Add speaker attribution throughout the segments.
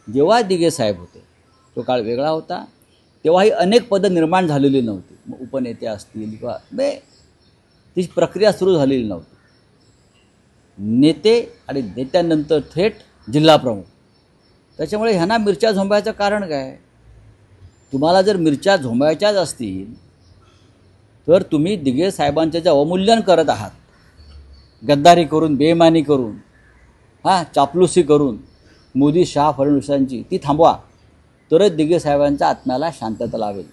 Speaker 1: जेव्हा दिघे साहेब होते तो काळ वेगळा होता, तेव्हाही अनेक पदं निर्माण झालेली नव्हती. मग उपनेते असतील किंवा ती प्रक्रिया सुरू झालेली नव्हती. नेते आणि नेत्यानंतर थेट जिल्हाप्रमुख. त्याच्यामुळे ह्यांना मिरच्या झोंबायचं कारण काय? तुम्हाला जर मिरच्या झोंबायच्याच असतील तर तुम्ही दिघे साहेबांचं जे अवमूल्यन करत आहात, गद्दारी करून, बेईमानी करून, चापलुसी करून मोदी शाह फडणवीसांची, ती थांबवा, तरच दिघे साहेबांच्या आत्म्याला शांतता लावेल.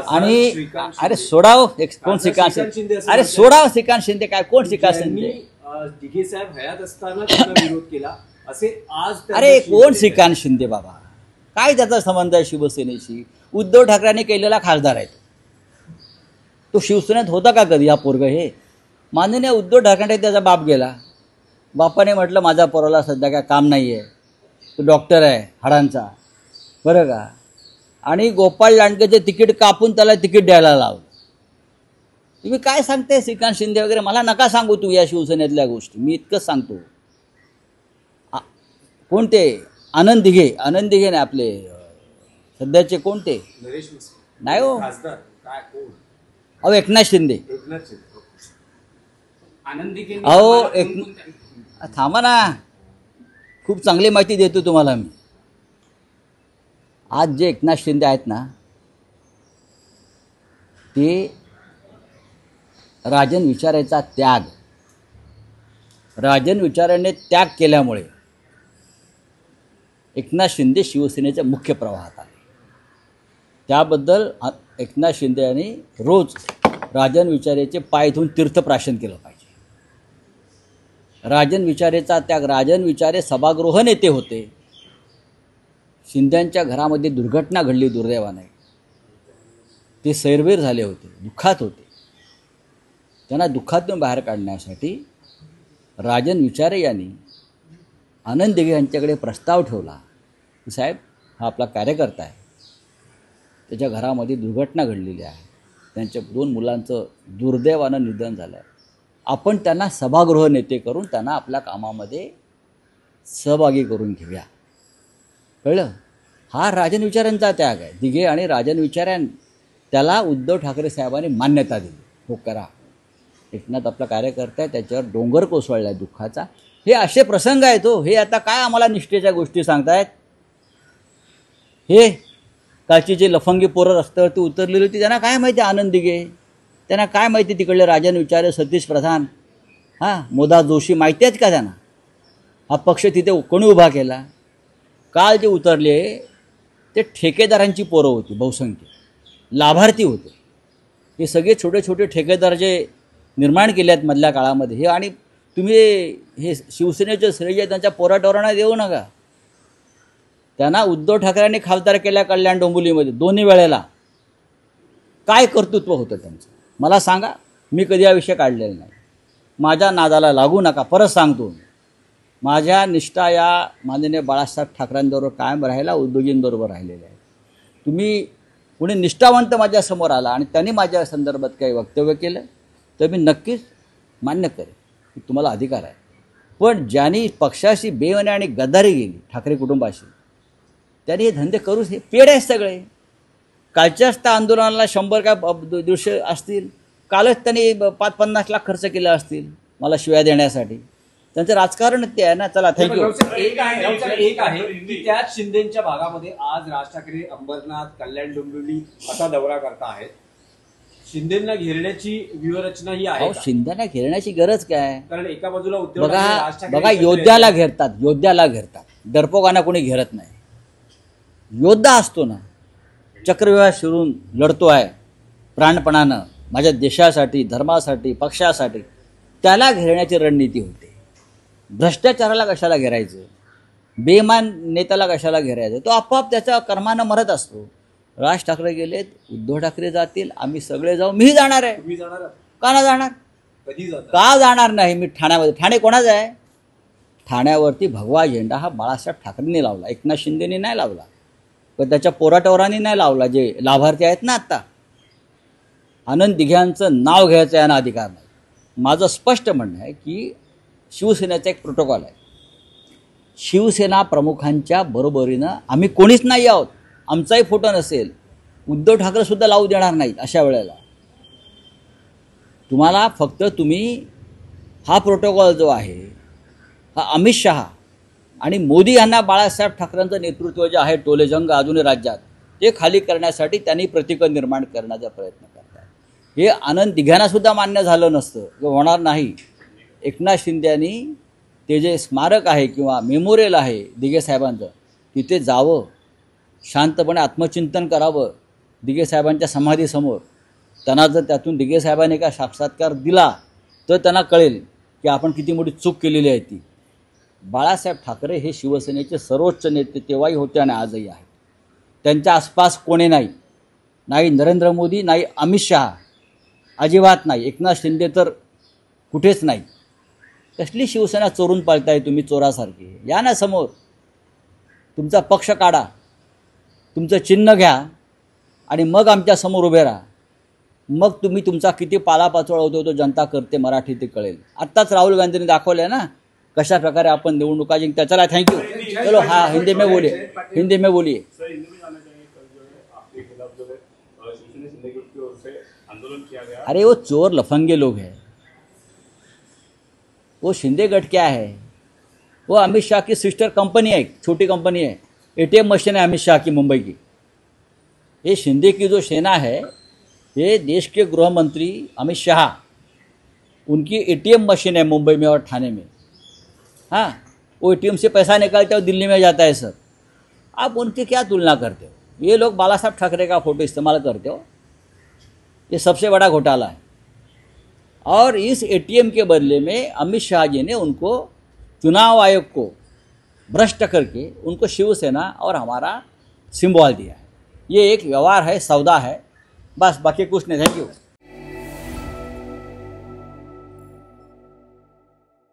Speaker 1: आणि अरे सोडाव कोण श्रीकांत शिंदे, अरे सोडाव श्रीकांत शिंदे काय, कोण श्रीकांत शिंदे?
Speaker 2: दिघे साहेब हयात असताना त्यांना विरोध केला असे आज,
Speaker 1: अरे कोण श्रीकांत शिंदे बाबा? काय त्याचा संबंध आहे शिवसेनेशी? उद्धव ठाकरेंनी केलेला खासदार आहे तो. शिवसेनेत होता का कधी हा पोरग? हे माननीय उद्धव ठाकरे, त्याचा बाप गेला, बापाने म्हटलं माझ्या पोराला सध्या काय काम नाही आहे, तो डॉक्टर आहे हाडांचा, बरं का, आणि गोपाळ लांडकेचे तिकीट कापून त्याला तिकीट द्यायला लावलं. तुम्ही काय सांगते श्रीकांत शिंदे वगैरे? मला नका सांगू तू या शिवसेनेतल्या गोष्टी. मी इतकंच सांगतो, कोणते आनंद दिघे नाही आपले सध्याचे, कोणते नाही हो, अहो एकनाथ शिंदे. अहो थांबा ना, खूप चांगली माहिती देतो तुम्हाला मी. आज जे एकनाथ शिंदे आहेत ना, ते राजन विचारेचा त्याग, राजन विचाराने त्याग केल्यामुळे एकनाथ शिंदे शिवसेनेच्या मुख्य प्रवाहात आले. त्याबद्दल एकनाथ शिंदे यांनी रोज राजन विचारेचे पाय धुवून तीर्थप्राशन केलं पाहिजे. राजन विचारेचा त्याग, राजन विचारे सभागृह नेते होते. शिंद्यांच्या घरामध्ये दुर्घटना घडली दुर्दैवाने, ते सैरवेर झाले होते, दुःखात होते. त्यांना दुःखातून बाहेर काढण्यासाठी राजन विचारे यांनी आनंद दिघे यांच्याकडे प्रस्ताव ठेवला की साहेब, हा आपला कार्यकर्ता आहे, त्याच्या घरामध्ये दुर्घटना घडलेली आहे, त्यांच्या 2 मुलांचं दुर्दैवानं निधन झालं आहे, आपण त्यांना सभागृह नेते करून त्यांना आपल्या कामामध्ये सहभागी करून घेऊया. कळलं? हा राजन विचारांचा त्याग आहे. दिघे आणि राजन विचाऱ्यां त्याला उद्धव ठाकरे साहेबांनी मान्यता दिली, हो करा, एकनाथ आपला कार्यकर्ता आहे, त्याच्यावर डोंगर कोसळला आहे दुःखाचा. हे असे प्रसंग आहेत हो. हे आता काय आम्हाला निष्ठेच्या गोष्टी सांगतायत? हे कालची जे लफंगी पोरं रस्त्यावरती उतरलेली होती, त्यांना काय माहिती आनंद दिघे, त्यांना काय माहिती तिकडले राजन विचारे, सतीश प्रधान, मोदा जोशी, माहिती आहेत का त्यांना? हा पक्ष तिथे कोणी उभा केला? काल जे उतरले ते ठेकेदारांची पोरं होती, बहुसंख्य लाभार्थी होते. हे सगळे छोटे छोटे ठेकेदार जे निर्माण केले आहेत मधल्या काळामध्ये, हे, आणि तुम्ही हे शिवसेनेचे श्रेय त्यांच्या पोराटोरांना देऊ नका. त्यांना उद्धव ठाकरेंनी खासदार केल्या कल्याण डोंबिवलीमध्ये 2 वेळेला. काय कर्तृत्व होतं त्यांचं मला सांगा. मी कधी हा विषय काढलेला नाही. माझ्या नादाला लागू नका. परत सांगतो, माझ्या निष्ठा या माननीय बाळासाहेब ठाकरेंबरोबर कायम राहायला, उद्योगींबरोबर राहिलेल्या आहेत. तुम्ही कुणी निष्ठावंत माझ्यासमोर आला आणि त्यांनी माझ्या संदर्भात काही वक्तव्य केलं तर मी नक्कीच मान्य करेन की तुम्हाला अधिकार आहे. पण ज्यांनी पक्षाशी बेईमानी आणि गद्दारी गेली ठाकरे कुटुंबाशी, त्यांनी हे धंदे करूच. हे पेड आहेत सगळे. कालच्याच त्या आंदोलनाला 100 काय 150 असतील, कालच त्यांनी 5-50 लाख खर्च केले असतील मला शिव्या देण्यासाठी. त्यांचं राजकारण ते आहे ना. चला, थँक्यू.
Speaker 2: एक आहे की त्याच शिंदेच्या भागामध्ये आज राज ठाकरे अंबरनाथ, कल्याण डोंबिवली असा दौरा करता आहेत. शिंदेंना घेरण्याची व्यूहरचना ही आहे.
Speaker 1: शिंदेना घेरण्याची गरज काय?
Speaker 2: कारण एका बाजूला उद्धव
Speaker 1: बघा योद्ध्याला घेरतात, योद्ध्याला घेरतात, डरपोकांना कोणी घेरत नाही. योद्धा असतो ना, चक्रव्यूह शिरून लढतो आहे प्राणपणानं माझ्या देशासाठी, धर्मासाठी, पक्षासाठी, त्याला घेरण्याची रणनीती होते. भ्रष्टाचाराला कशाला घेरायचं? बेमान नेत्याला कशाला घेरायचं? तो आपोआप त्याच्या कर्मानं मरत असतो. राज ठाकरे गेलेत, उद्धव ठाकरे जातील, आम्ही सगळे जाऊ. मीही जाणार आहे.
Speaker 2: तुम्ही जाणार?
Speaker 1: का नाही जाणार?
Speaker 2: कधी
Speaker 1: का जाणार नाही? मी ठाण्यामध्ये. ठाणे कोणाचं आहे? ठाण्यावरती भगवा झेंडा हा बाळासाहेब ठाकरेंनी लावला, एकनाथ शिंदेनी नाही लावला, पण त्याच्या पोराटोरांनी नाही लावला. जे लाभार्थी आहेत ना, आत्ता आनंद दिघ्यांचं नाव घ्यायचं यांना अधिकार नाही. माझं स्पष्ट म्हणणं आहे की शिवसेनेचा एक प्रोटोकॉल आहे. शिवसेना प्रमुखांच्या बरोबरीनं आम्ही कोणीच नाही आहोत. आमचाही फोटो नसेल. उद्धव ठाकरेसुद्धा लावू देणार नाहीत अशा वेळेला. तुम्हाला फक्त तुम्ही हा प्रोटोकॉल जो आहे हा अमित शहा आणि मोदी यांना बाळासाहेब ठाकरेंचं नेतृत्व जे आहे टोलेजंग अजूनही राज्यात ते खाली करण्यासाठी त्यांनी प्रतीक निर्माण करण्याचा प्रयत्न करतात. हे आनंद दिघ्यांनासुद्धा मान्य झालं नसतं किंवा होणार नाही. एकनाथ शिंदे यांनी ते जे स्मारक आहे किंवा मेमोरियल आहे दिघे साहेबांचं तिथे जावं, शांतपणे आत्मचिंतन करावं दिघे साहेबांच्या समाधीसमोर. त्यांना जर त्यातून दिघे साहेबांनी का साक्षात्कार दिला तर त्यांना कळेल की आपण किती मोठी चूक केलेली आहे ती. बाळासाहेब ठाकरे हे शिवसेनेचे सर्वोच्च नेते तेव्हाही होते आणि आजही आहेत. त्यांच्या आसपास कोणी नाही. नाही नरेंद्र मोदी, नाही अमित शहा, अजिबात नाही. एकनाथ शिंदे तर कुठेच नाही. कसली शिवसेना चोरून पाळताय तुम्ही चोरासारखी. या ना समोर, तुमचा पक्ष काढा, तुमचं चिन्ह घ्या आणि मग आमच्या समोर उभे राहा. मग तुम्ही तुमचा किती पालापाचोळा होतो तो जनता करते मराठी ते कळेल. आत्ताच राहुल गांधींनी दाखवलं ना कशा प्रकारे आपण निवडणुका जिंकता. चला थँक्यू. चलो हाँ हिंदी में बोलिए. अरे वो चोर लफंगे लोग हैं. वो शिंदे गढ़ क्या है, वो अमित शाह की सिस्टर कंपनी है, छोटी कंपनी है. ATM मशीन है अमित शाह की मुंबई की. ये शिंदे की जो सेना है ये देश के गृह मंत्री अमित शाह उनकी ATM मशीन है मुंबई में और ठाणे में. हाँ वो ATM से पैसा निकालते हो दिल्ली में जाता है सर. आप उनकी क्या तुलना करते हो. ये लोग बाला साहब ठाकरे का फ़ोटो इस्तेमाल करते हो. ये सबसे बड़ा घोटाला है. और इस ATM के बदले में अमित शाह जी ने उनको चुनाव आयोग को भ्रष्ट करके उनको शिवसेना और हमारा सिंबल दिया है. ये एक व्यवहार है, सौदा है, बस बाकी कुछ नहीं. Thank you.